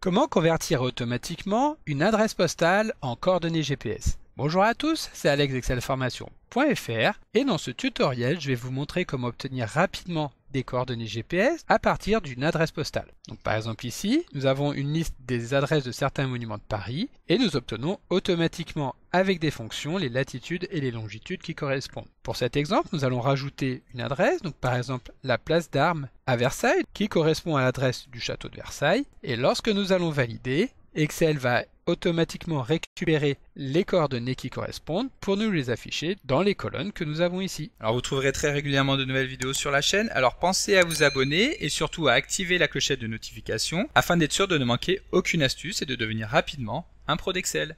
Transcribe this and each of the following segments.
Comment convertir automatiquement une adresse postale en coordonnées GPS? Bonjour à tous, c'est Alex d'excelformation.fr et dans ce tutoriel, je vais vous montrer comment obtenir rapidement des coordonnées GPS à partir d'une adresse postale. Donc par exemple ici, nous avons une liste des adresses de certains monuments de Paris et nous obtenons automatiquement avec des fonctions les latitudes et les longitudes qui correspondent. Pour cet exemple, nous allons rajouter une adresse, donc par exemple la place d'Armes à Versailles qui correspond à l'adresse du château de Versailles, et lorsque nous allons valider, Excel va automatiquement récupérer les coordonnées qui correspondent pour nous les afficher dans les colonnes que nous avons ici. Alors vous trouverez très régulièrement de nouvelles vidéos sur la chaîne, alors pensez à vous abonner et surtout à activer la clochette de notification afin d'être sûr de ne manquer aucune astuce et de devenir rapidement un pro d'Excel.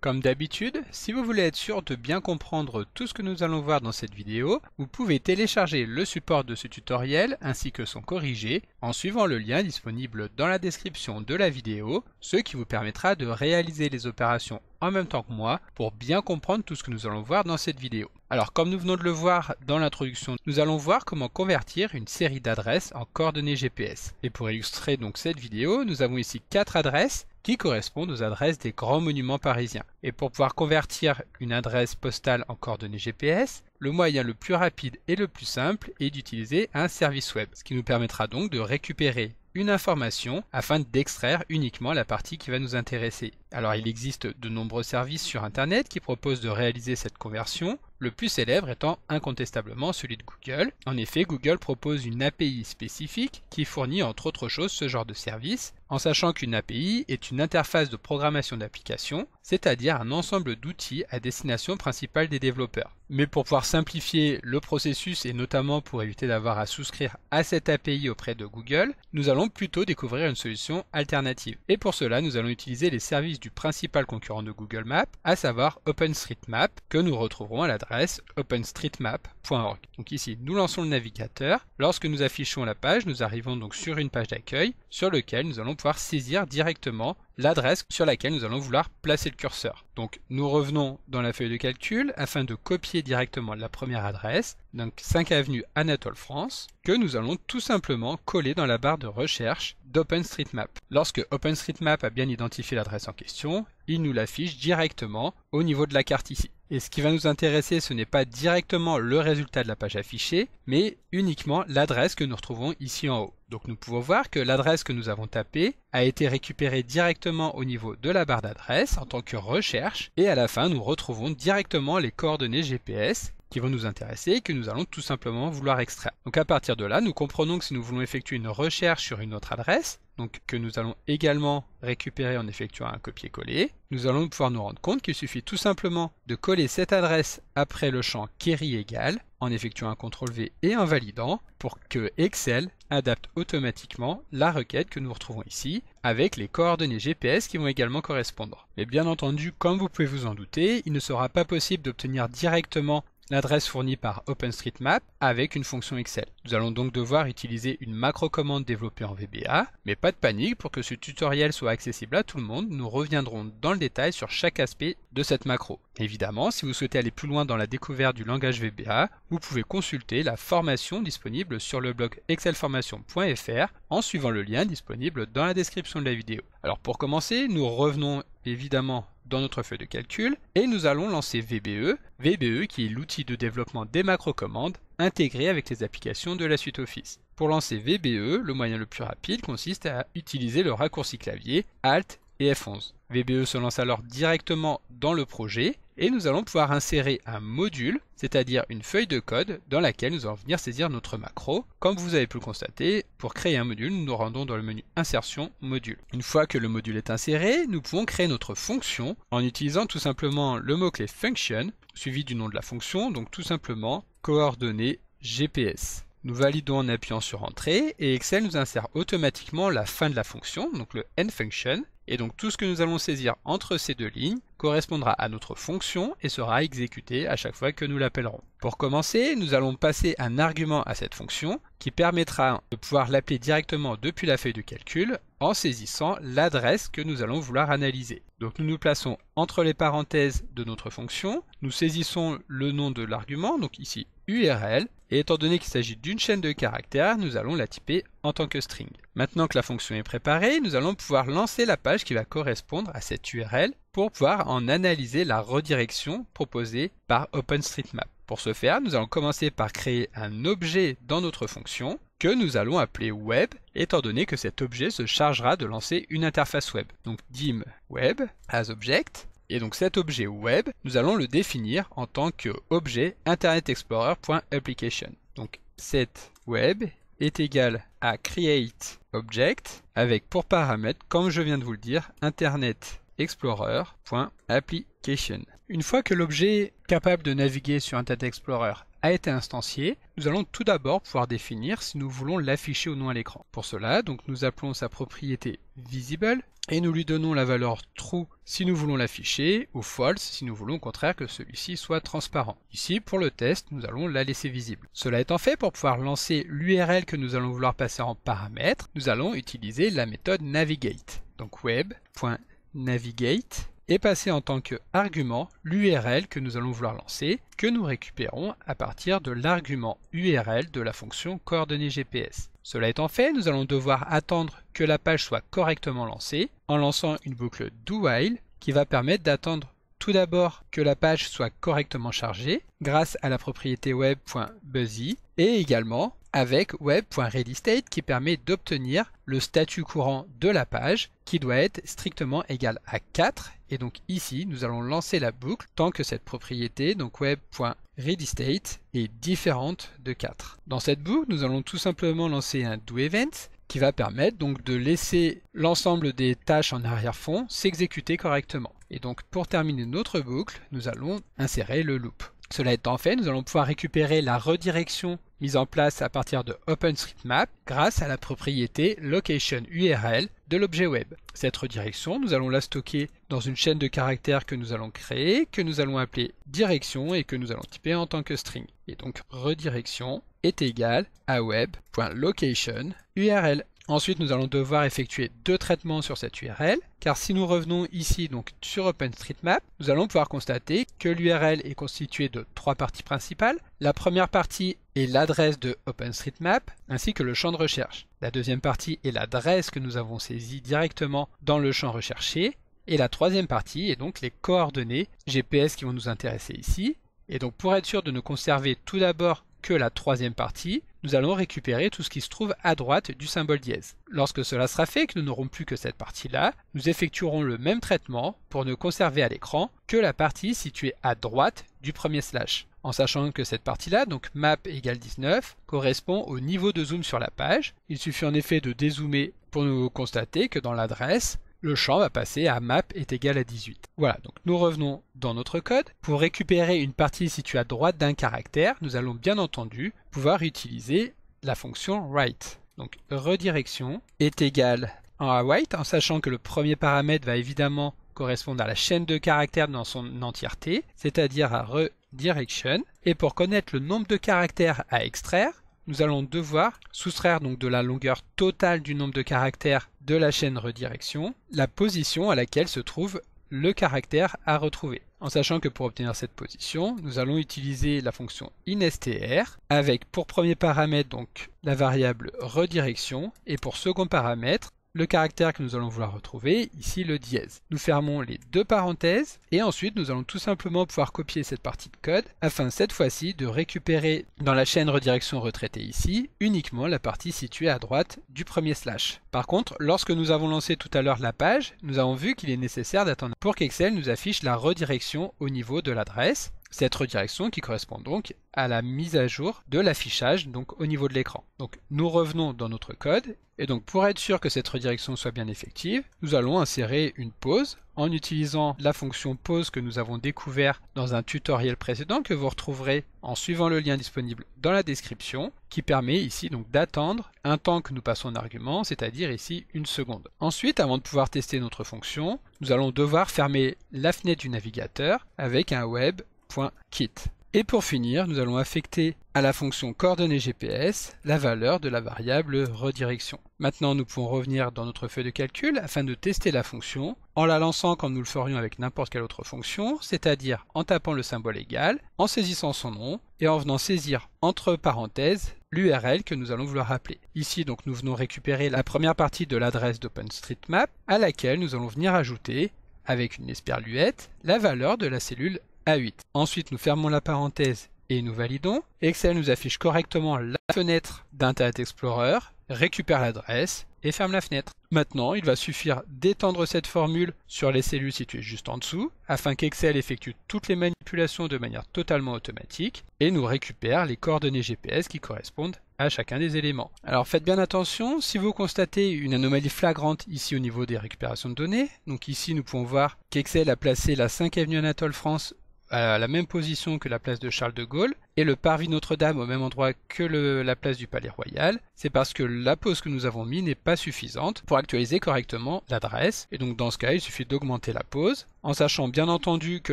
Comme d'habitude, si vous voulez être sûr de bien comprendre tout ce que nous allons voir dans cette vidéo, vous pouvez télécharger le support de ce tutoriel ainsi que son corrigé en suivant le lien disponible dans la description de la vidéo, ce qui vous permettra de réaliser les opérations en même temps que moi pour bien comprendre tout ce que nous allons voir dans cette vidéo. Alors comme nous venons de le voir dans l'introduction, nous allons voir comment convertir une série d'adresses en coordonnées GPS. Et pour illustrer donc cette vidéo, nous avons ici 4 adresses qui correspondent aux adresses des grands monuments parisiens. Et pour pouvoir convertir une adresse postale en coordonnées GPS, le moyen le plus rapide et le plus simple est d'utiliser un service web, ce qui nous permettra donc de récupérer une information afin d'extraire uniquement la partie qui va nous intéresser. Alors il existe de nombreux services sur internet qui proposent de réaliser cette conversion, le plus célèbre étant incontestablement celui de Google. En effet, Google propose une API spécifique qui fournit entre autres choses ce genre de service, en sachant qu'une API est une interface de programmation d'application, c'est-à-dire un ensemble d'outils à destination principale des développeurs. Mais pour pouvoir simplifier le processus et notamment pour éviter d'avoir à souscrire à cette API auprès de Google, nous allons plutôt découvrir une solution alternative. Et pour cela, nous allons utiliser les services du principal concurrent de Google Maps, à savoir OpenStreetMap, que nous retrouverons à l'adresse openstreetmap.org. Donc ici, nous lançons le navigateur. Lorsque nous affichons la page, nous arrivons donc sur une page d'accueil sur laquelle nous allons pouvoir saisir directement l'adresse sur laquelle nous allons vouloir placer le curseur. Donc nous revenons dans la feuille de calcul afin de copier directement la première adresse, donc 5 avenue Anatole France, que nous allons tout simplement coller dans la barre de recherche d'OpenStreetMap. Lorsque OpenStreetMap a bien identifié l'adresse en question, il nous l'affiche directement au niveau de la carte ici. Et ce qui va nous intéresser, ce n'est pas directement le résultat de la page affichée, mais uniquement l'adresse que nous retrouvons ici en haut. Donc nous pouvons voir que l'adresse que nous avons tapée a été récupérée directement au niveau de la barre d'adresse en tant que recherche, et à la fin nous retrouvons directement les coordonnées GPS qui vont nous intéresser et que nous allons tout simplement vouloir extraire. Donc à partir de là, nous comprenons que si nous voulons effectuer une recherche sur une autre adresse, donc que nous allons également récupérer en effectuant un copier-coller, nous allons pouvoir nous rendre compte qu'il suffit tout simplement de coller cette adresse après le champ query égale en effectuant un CTRL-V et en validant pour que Excel adapte automatiquement la requête que nous retrouvons ici avec les coordonnées GPS qui vont également correspondre. Mais bien entendu, comme vous pouvez vous en douter, il ne sera pas possible d'obtenir directement l'adresse fournie par OpenStreetMap avec une fonction Excel. Nous allons donc devoir utiliser une macro-commande développée en VBA, mais pas de panique, pour que ce tutoriel soit accessible à tout le monde, nous reviendrons dans le détail sur chaque aspect de cette macro. Évidemment, si vous souhaitez aller plus loin dans la découverte du langage VBA, vous pouvez consulter la formation disponible sur le blog excelformation.fr en suivant le lien disponible dans la description de la vidéo. Alors pour commencer, nous revenons évidemment dans notre feuille de calcul et nous allons lancer VBE, VBE qui est l'outil de développement des macro-commandes intégré avec les applications de la suite Office. Pour lancer VBE, le moyen le plus rapide consiste à utiliser le raccourci clavier Alt et F11. VBE se lance alors directement dans le projet et nous allons pouvoir insérer un module, c'est-à-dire une feuille de code dans laquelle nous allons venir saisir notre macro. Comme vous avez pu le constater, pour créer un module, nous nous rendons dans le menu Insertion, Module. Une fois que le module est inséré, nous pouvons créer notre fonction en utilisant tout simplement le mot-clé Function, suivi du nom de la fonction, donc tout simplement coordonnées GPS. Nous validons en appuyant sur Entrée et Excel nous insère automatiquement la fin de la fonction, donc le end function, et donc tout ce que nous allons saisir entre ces deux lignes correspondra à notre fonction et sera exécuté à chaque fois que nous l'appellerons. Pour commencer, nous allons passer un argument à cette fonction qui permettra de pouvoir l'appeler directement depuis la feuille de calcul en saisissant l'adresse que nous allons vouloir analyser. Donc nous nous plaçons entre les parenthèses de notre fonction, nous saisissons le nom de l'argument, donc ici URL, et étant donné qu'il s'agit d'une chaîne de caractères, nous allons la typer en tant que string. Maintenant que la fonction est préparée, nous allons pouvoir lancer la page qui va correspondre à cette URL pour pouvoir en analyser la redirection proposée par OpenStreetMap. Pour ce faire, nous allons commencer par créer un objet dans notre fonction que nous allons appeler web, étant donné que cet objet se chargera de lancer une interface web. Donc dim web as object, et donc cet objet web, nous allons le définir en tant que objet Internet Explorer.application. Donc set web est égal à create object avec pour paramètre, comme je viens de vous le dire, Internet Explorer.application. Une fois que l'objet capable de naviguer sur Internet Explorer a été instancié, nous allons tout d'abord pouvoir définir si nous voulons l'afficher ou non à l'écran. Pour cela, donc, nous appelons sa propriété visible et nous lui donnons la valeur true si nous voulons l'afficher ou false si nous voulons au contraire que celui-ci soit transparent. Ici, pour le test, nous allons la laisser visible. Cela étant fait, pour pouvoir lancer l'URL que nous allons vouloir passer en paramètre, nous allons utiliser la méthode navigate. Donc web.navigate et passer en tant qu'argument l'URL que nous allons vouloir lancer, que nous récupérons à partir de l'argument URL de la fonction coordonnées GPS. Cela étant fait, nous allons devoir attendre que la page soit correctement lancée en lançant une boucle do while qui va permettre d'attendre tout d'abord que la page soit correctement chargée grâce à la propriété web.busy et également avec web.readyState qui permet d'obtenir le statut courant de la page qui doit être strictement égal à 4 et donc ici nous allons lancer la boucle tant que cette propriété donc web.readyState est différente de 4. Dans cette boucle nous allons tout simplement lancer un doEvent qui va permettre donc de laisser l'ensemble des tâches en arrière-fond s'exécuter correctement. Et donc pour terminer notre boucle, nous allons insérer le loop. Cela étant fait, nous allons pouvoir récupérer la redirection mise en place à partir de OpenStreetMap grâce à la propriété LocationURL de l'objet web. Cette redirection, nous allons la stocker dans une chaîne de caractères que nous allons créer, que nous allons appeler direction et que nous allons typer en tant que string. Et donc redirection est égal à web.locationURL. Ensuite, nous allons devoir effectuer deux traitements sur cette URL, car si nous revenons ici donc sur OpenStreetMap, nous allons pouvoir constater que l'URL est constituée de trois parties principales. La première partie est l'adresse de OpenStreetMap, ainsi que le champ de recherche. La deuxième partie est l'adresse que nous avons saisie directement dans le champ recherché. Et la troisième partie est donc les coordonnées GPS qui vont nous intéresser ici. Et donc pour être sûr de ne conserver tout d'abord que la troisième partie, nous allons récupérer tout ce qui se trouve à droite du symbole dièse. Lorsque cela sera fait et que nous n'aurons plus que cette partie-là, nous effectuerons le même traitement pour ne conserver à l'écran que la partie située à droite du premier slash. En sachant que cette partie-là, donc map égale 19, correspond au niveau de zoom sur la page. Il suffit en effet de dézoomer pour nous constater que dans l'adresse, le champ va passer à map est égal à 18. Voilà, donc nous revenons dans notre code. Pour récupérer une partie située à droite d'un caractère, nous allons bien entendu pouvoir utiliser la fonction write. Donc redirection est égal à write, en sachant que le premier paramètre va évidemment correspondre à la chaîne de caractères dans son entièreté, c'est-à-dire à redirection. Et pour connaître le nombre de caractères à extraire, nous allons devoir soustraire donc de la longueur totale du nombre de caractères de la chaîne redirection la position à laquelle se trouve le caractère à retrouver. En sachant que pour obtenir cette position, nous allons utiliser la fonction instr avec pour premier paramètre donc la variable redirection et pour second paramètre le caractère que nous allons vouloir retrouver, ici le dièse. Nous fermons les deux parenthèses et ensuite nous allons tout simplement pouvoir copier cette partie de code afin cette fois-ci de récupérer dans la chaîne redirection retraitée ici uniquement la partie située à droite du premier slash. Par contre, lorsque nous avons lancé tout à l'heure la page, nous avons vu qu'il est nécessaire d'attendre pour qu'Excel nous affiche la redirection au niveau de l'adresse. Cette redirection qui correspond donc à la mise à jour de l'affichage donc au niveau de l'écran. Donc nous revenons dans notre code et donc pour être sûr que cette redirection soit bien effective, nous allons insérer une pause en utilisant la fonction pause que nous avons découvert dans un tutoriel précédent que vous retrouverez en suivant le lien disponible dans la description qui permet ici donc d'attendre un temps que nous passons en argument, c'est-à-dire ici une seconde. Ensuite, avant de pouvoir tester notre fonction, nous allons devoir fermer la fenêtre du navigateur avec un web.kit. Et pour finir, nous allons affecter à la fonction coordonnées GPS la valeur de la variable redirection. Maintenant, nous pouvons revenir dans notre feuille de calcul afin de tester la fonction en la lançant comme nous le ferions avec n'importe quelle autre fonction, c'est-à-dire en tapant le symbole égal, en saisissant son nom et en venant saisir entre parenthèses l'URL que nous allons vouloir appeler. Ici, donc, nous venons récupérer la première partie de l'adresse d'OpenStreetMap à laquelle nous allons venir ajouter, avec une esperluette, la valeur de la cellule A8. Ensuite, nous fermons la parenthèse et nous validons. Excel nous affiche correctement la fenêtre d'Internet Explorer, récupère l'adresse et ferme la fenêtre. Maintenant, il va suffire d'étendre cette formule sur les cellules situées juste en dessous, afin qu'Excel effectue toutes les manipulations de manière totalement automatique et nous récupère les coordonnées GPS qui correspondent à chacun des éléments. Alors faites bien attention, si vous constatez une anomalie flagrante ici au niveau des récupérations de données, donc ici nous pouvons voir qu'Excel a placé la 5 avenue Anatole France à la même position que la place de Charles de Gaulle et le parvis Notre-Dame au même endroit que la place du Palais Royal, c'est parce que la pause que nous avons mise n'est pas suffisante pour actualiser correctement l'adresse. Et donc dans ce cas, il suffit d'augmenter la pause, en sachant bien entendu que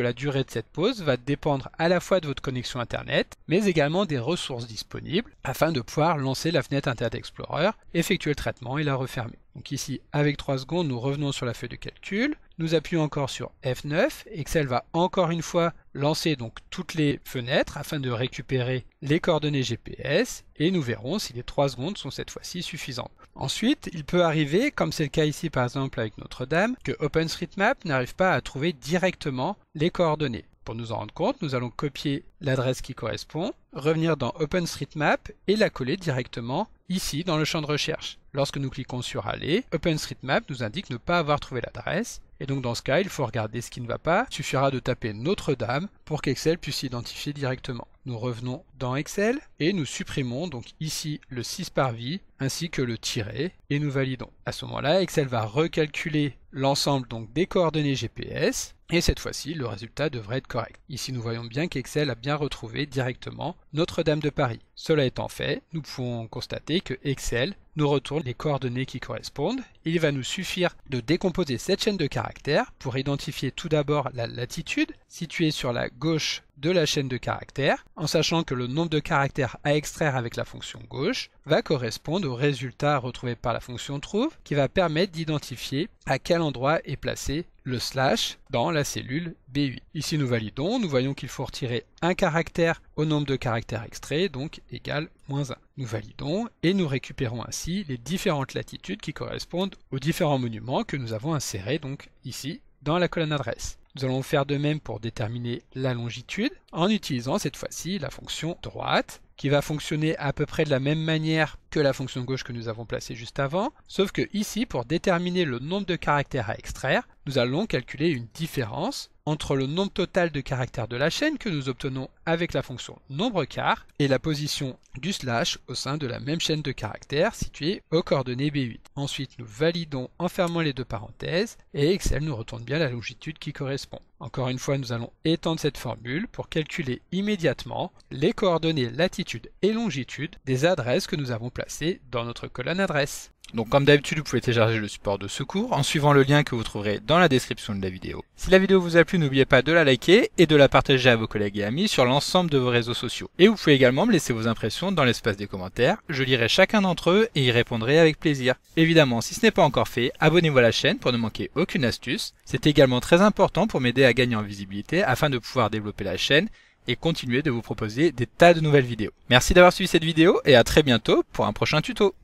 la durée de cette pause va dépendre à la fois de votre connexion Internet, mais également des ressources disponibles, afin de pouvoir lancer la fenêtre Internet Explorer, effectuer le traitement et la refermer. Donc ici, avec 3 secondes, nous revenons sur la feuille de calcul, nous appuyons encore sur F9, Excel va encore une fois lancer donc toutes les fenêtres afin de récupérer les coordonnées GPS et nous verrons si les 3 secondes sont cette fois-ci suffisantes. Ensuite, il peut arriver, comme c'est le cas ici par exemple avec Notre-Dame, que OpenStreetMap n'arrive pas à trouver directement les coordonnées. Pour nous en rendre compte, nous allons copier l'adresse qui correspond, revenir dans OpenStreetMap et la coller directement ici dans le champ de recherche. Lorsque nous cliquons sur Aller, OpenStreetMap nous indique ne pas avoir trouvé l'adresse. Et donc dans ce cas, il faut regarder ce qui ne va pas. Il suffira de taper Notre-Dame pour qu'Excel puisse s'identifier directement. Nous revenons dans Excel et nous supprimons donc ici le 6 parvis ainsi que le tiret et nous validons. À ce moment-là, Excel va recalculer l'ensemble donc des coordonnées GPS et cette fois-ci, le résultat devrait être correct. Ici, nous voyons bien qu'Excel a bien retrouvé directement Notre-Dame de Paris. Cela étant fait, nous pouvons constater que Excel nous retourne les coordonnées qui correspondent. Il va nous suffire de décomposer cette chaîne de caractères pour identifier tout d'abord la latitude située sur la gauche de la chaîne de caractères, en sachant que le nombre de caractères à extraire avec la fonction gauche va correspondre au résultat retrouvé par la fonction trouve, qui va permettre d'identifier à quel endroit est placé le slash dans la cellule B8. Ici nous validons, nous voyons qu'il faut retirer un caractère au nombre de caractères extraits, donc égal -1. Nous validons et nous récupérons ainsi les différentes latitudes qui correspondent aux différents monuments que nous avons insérés donc ici dans la colonne adresse. Nous allons faire de même pour déterminer la longitude en utilisant cette fois-ci la fonction droite qui va fonctionner à peu près de la même manière que la fonction gauche que nous avons placée juste avant, sauf que ici, pour déterminer le nombre de caractères à extraire, nous allons calculer une différence entre le nombre total de caractères de la chaîne que nous obtenons avec la fonction nombre car et la position du slash au sein de la même chaîne de caractères située aux coordonnées B8. Ensuite, nous validons en fermant les deux parenthèses et Excel nous retourne bien la longitude qui correspond. Encore une fois, nous allons étendre cette formule pour calculer immédiatement les coordonnées latitude et longitude des adresses que nous avons placées dans notre colonne adresse. Donc comme d'habitude, vous pouvez télécharger le support de ce cours en suivant le lien que vous trouverez dans la description de la vidéo. Si la vidéo vous a plu, n'oubliez pas de la liker et de la partager à vos collègues et amis sur l'ensemble de vos réseaux sociaux. Et vous pouvez également me laisser vos impressions dans l'espace des commentaires, je lirai chacun d'entre eux et y répondrai avec plaisir. Évidemment, si ce n'est pas encore fait, abonnez-vous à la chaîne pour ne manquer aucune astuce. C'est également très important pour m'aider à gagner en visibilité afin de pouvoir développer la chaîne et continuer de vous proposer des tas de nouvelles vidéos. Merci d'avoir suivi cette vidéo et à très bientôt pour un prochain tuto.